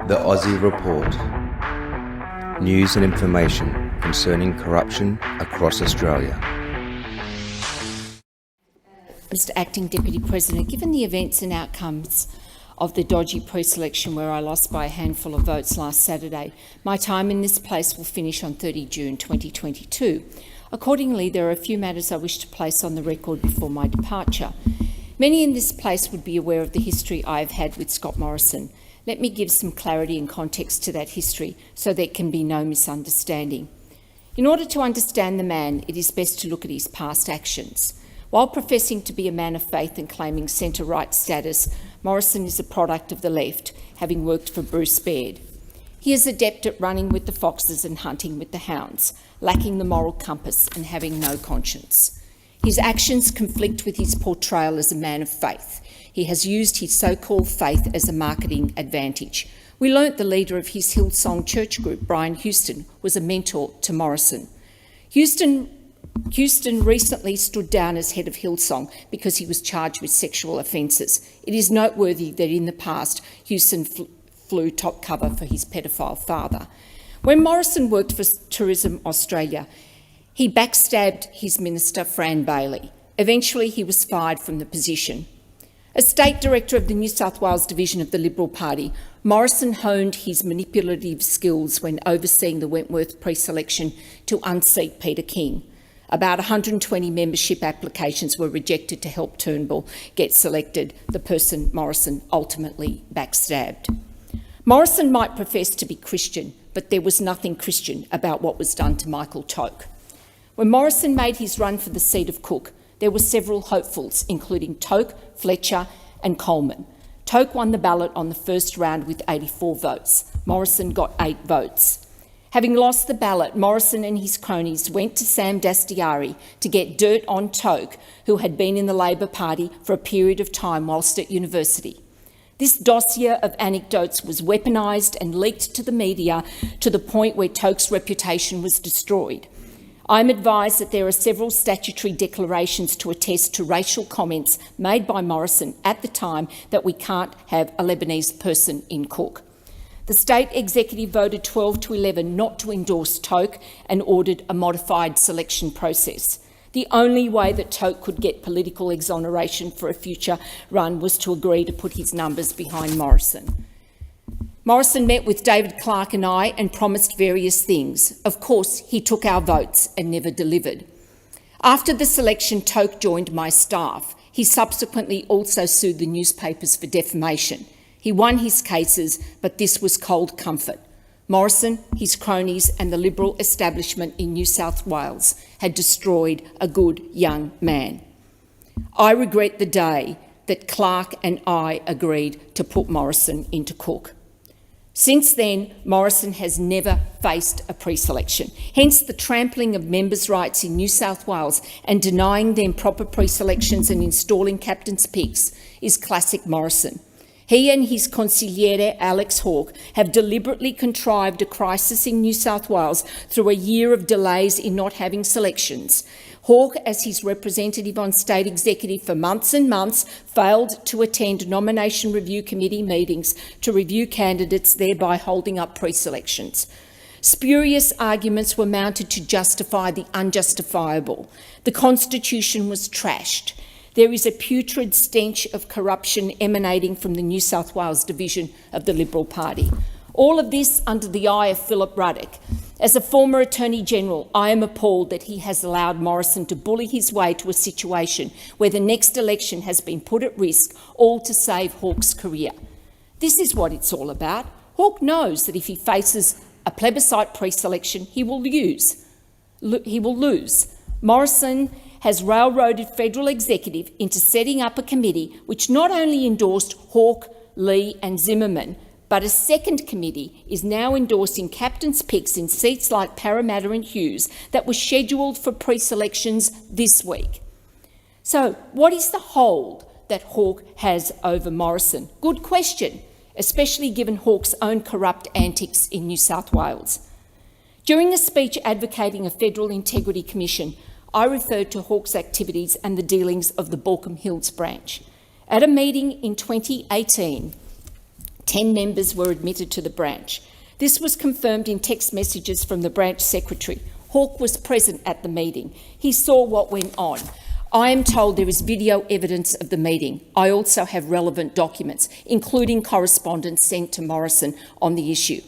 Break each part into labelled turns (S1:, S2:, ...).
S1: The Aussie Report. News and information concerning corruption across Australia.
S2: Mr. Acting Deputy President, given the events and outcomes of the dodgy pre-selection where I lost by a handful of votes last Saturday, my time in this place will finish on 30 June 2022. Accordingly, there are a few matters I wish to place on the record before my departure. Many in this place would be aware of the history I have had with Scott Morrison. Let me give some clarity and context to that history so there can be no misunderstanding. In order to understand the man, it is best to look at his past actions. While professing to be a man of faith and claiming centre-right status, Morrison is a product of the left, having worked for Bruce Baird. He is adept at running with the foxes and hunting with the hounds, lacking the moral compass and having no conscience. His actions conflict with his portrayal as a man of faith. He has used his so-called faith as a marketing advantage. We learnt the leader of his Hillsong church group, Brian Houston, was a mentor to Morrison. Houston recently stood down as head of Hillsong because he was charged with sexual offences. It is noteworthy that in the past, Houston flew top cover for his pedophile father. When Morrison worked for Tourism Australia, he backstabbed his minister, Fran Bailey. Eventually, he was fired from the position. As State Director of the New South Wales Division of the Liberal Party, Morrison honed his manipulative skills when overseeing the Wentworth pre-selection to unseat Peter King. About 120 membership applications were rejected to help Turnbull get selected, the person Morrison ultimately backstabbed. Morrison might profess to be Christian, but there was nothing Christian about what was done to Michael Toke. When Morrison made his run for the seat of Cook, there were several hopefuls, including Toke, Fletcher and Coleman. Toke won the ballot on the first round with 84 votes. Morrison got 8 votes. Having lost the ballot, Morrison and his cronies went to Sam Dastyari to get dirt on Toke, who had been in the Labor Party for a period of time whilst at university. This dossier of anecdotes was weaponised and leaked to the media to the point where Toke's reputation was destroyed. I'm advised that there are several statutory declarations to attest to racial comments made by Morrison at the time that we can't have a Lebanese person in Cook. The state executive voted 12-11 not to endorse Toke and ordered a modified selection process. The only way that Toke could get political exoneration for a future run was to agree to put his numbers behind Morrison. Morrison met with David Clark and I and promised various things. Of course, he took our votes and never delivered. After the selection, Toke joined my staff. He subsequently also sued the newspapers for defamation. He won his cases, but this was cold comfort. Morrison, his cronies and the Liberal establishment in New South Wales had destroyed a good young man. I regret the day that Clark and I agreed to put Morrison into Cook. Since then, Morrison has never faced a pre-selection. Hence the trampling of members' rights in New South Wales and denying them proper pre-selections and installing captain's picks is classic Morrison. He and his consigliere Alex Hawke have deliberately contrived a crisis in New South Wales through a year of delays in not having selections. Hawke, as his representative on state executive for months and months, failed to attend nomination review committee meetings to review candidates, thereby holding up pre-selections. Spurious arguments were mounted to justify the unjustifiable. The Constitution was trashed. There is a putrid stench of corruption emanating from the New South Wales division of the Liberal Party. All of this under the eye of Philip Ruddock. As a former Attorney-General, I am appalled that he has allowed Morrison to bully his way to a situation where the next election has been put at risk, all to save Hawke's career. This is what it's all about. Hawke knows that if he faces a plebiscite pre-selection, he will lose. Morrison has railroaded federal executive into setting up a committee which not only endorsed Hawke, Lee and Zimmerman, but a second committee is now endorsing captain's picks in seats like Parramatta and Hughes that were scheduled for pre-selections this week. So what is the hold that Hawke has over Morrison? Good question, especially given Hawke's own corrupt antics in New South Wales. During a speech advocating a Federal Integrity Commission, I referred to Hawke's activities and the dealings of the Baulkham Hills branch. At a meeting in 2018, 10 members were admitted to the branch. This was confirmed in text messages from the branch secretary. Hawke was present at the meeting. He saw what went on. I am told there is video evidence of the meeting. I also have relevant documents, including correspondence sent to Morrison on the issue.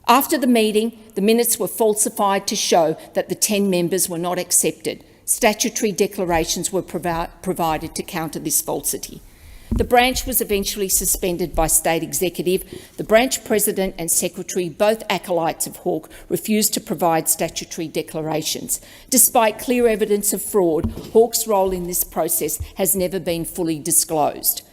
S2: After the meeting, the minutes were falsified to show that the 10 members were not accepted. Statutory declarations were provided to counter this falsity. The branch was eventually suspended by State Executive. The branch president and secretary, both acolytes of Hawke, refused to provide statutory declarations. Despite clear evidence of fraud, Hawke's role in this process has never been fully disclosed.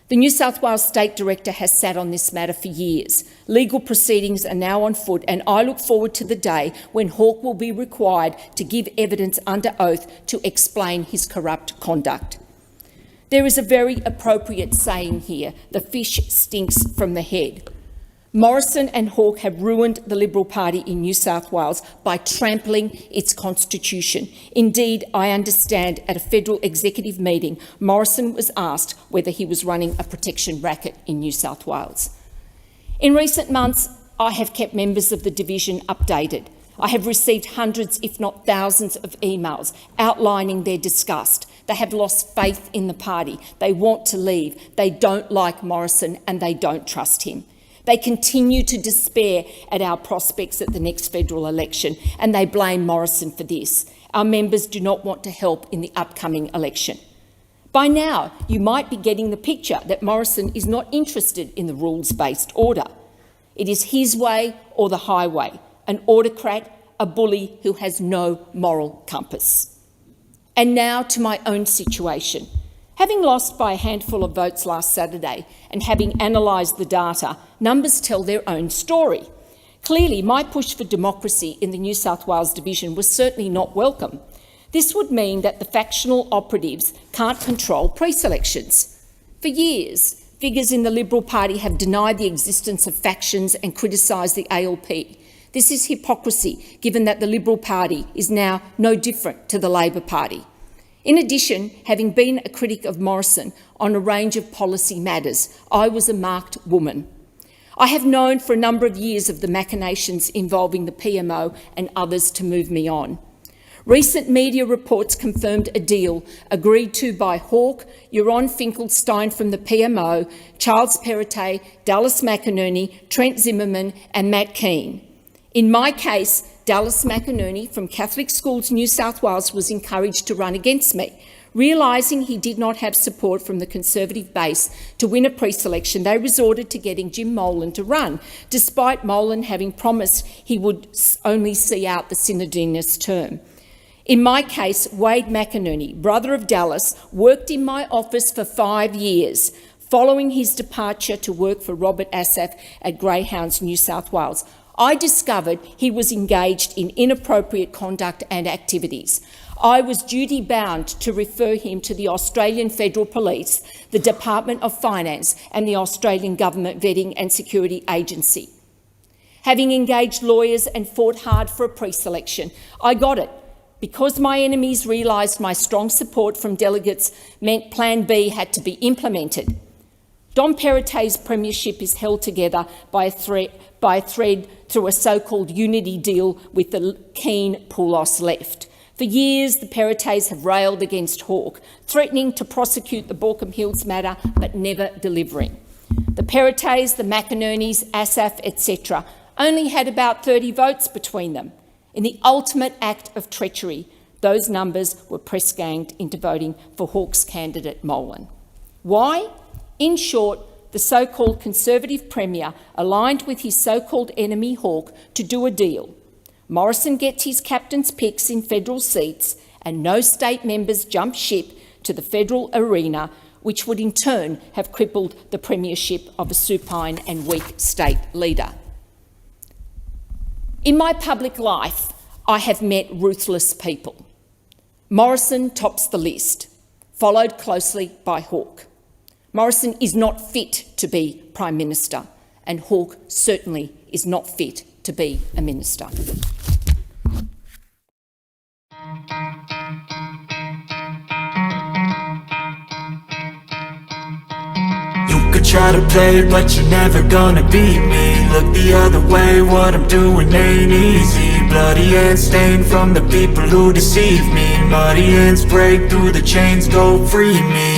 S2: The New South Wales State Director has sat on this matter for years. Legal proceedings are now on foot, and I look forward to the day when Hawke will be required to give evidence under oath to explain his corrupt conduct. There is a very appropriate saying here: the fish stinks from the head. Morrison and Hawke have ruined the Liberal Party in New South Wales by trampling its constitution. Indeed, I understand at a federal executive meeting, Morrison was asked whether he was running a protection racket in New South Wales. In recent months, I have kept members of the division updated. I have received hundreds, if not thousands, of emails outlining their disgust. They have lost faith in the party. They want to leave. They don't like Morrison and they don't trust him. They continue to despair at our prospects at the next federal election, and they blame Morrison for this. Our members do not want to help in the upcoming election. By now, you might be getting the picture that Morrison is not interested in the rules-based order. It is his way or the highway, an autocrat, a bully who has no moral compass. And now to my own situation. Having lost by a handful of votes last Saturday and having analysed the data, numbers tell their own story. Clearly, my push for democracy in the New South Wales division was certainly not welcome. This would mean that the factional operatives can't control pre-selections. For years, figures in the Liberal Party have denied the existence of factions and criticised the ALP. This is hypocrisy, given that the Liberal Party is now no different to the Labor Party. In addition, having been a critic of Morrison on a range of policy matters, I was a marked woman. I have known for a number of years of the machinations involving the PMO and others to move me on. Recent media reports confirmed a deal agreed to by Hawke, Euron Finkelstein from the PMO, Charles Perrottet, Dallas McInerney, Trent Zimmerman and Matt Keane. In my case, Dallas McInerney from Catholic Schools New South Wales was encouraged to run against me. Realising he did not have support from the Conservative base to win a pre-selection, they resorted to getting Jim Molan to run, despite Molan having promised he would only see out the Synodinist term. In my case, Wade McInerney, brother of Dallas, worked in my office for 5 years, following his departure to work for Robert Asaf at Greyhounds New South Wales. I discovered he was engaged in inappropriate conduct and activities. I was duty-bound to refer him to the Australian Federal Police, the Department of Finance and the Australian Government Vetting and Security Agency. Having engaged lawyers and fought hard for a pre-selection, I got it. Because my enemies realised my strong support from delegates meant Plan B had to be implemented. Dom Perrottet's premiership is held together by a thread through a so-called unity deal with the Keane Poulos left. For years, the Perrottets have railed against Hawke, threatening to prosecute the Borkham Hills matter, but never delivering. The Perrottets, the McInerneys, Asaf, etc., only had about 30 votes between them. In the ultimate act of treachery, those numbers were press-ganged into voting for Hawke's candidate, Molan. Why? In short, the so-called Conservative Premier aligned with his so-called enemy Hawke to do a deal. Morrison gets his captain's picks in federal seats and no state members jump ship to the federal arena, which would in turn have crippled the premiership of a supine and weak state leader. In my public life, I have met ruthless people. Morrison tops the list, followed closely by Hawke. Morrison is not fit to be Prime Minister, and Hawke certainly is not fit to be a minister.
S3: try to play, but you're never gonna beat me. Look the other way, what I'm doing ain't easy. Bloody hands stained from the people who deceive me. Muddy hands break through the chains, go free me.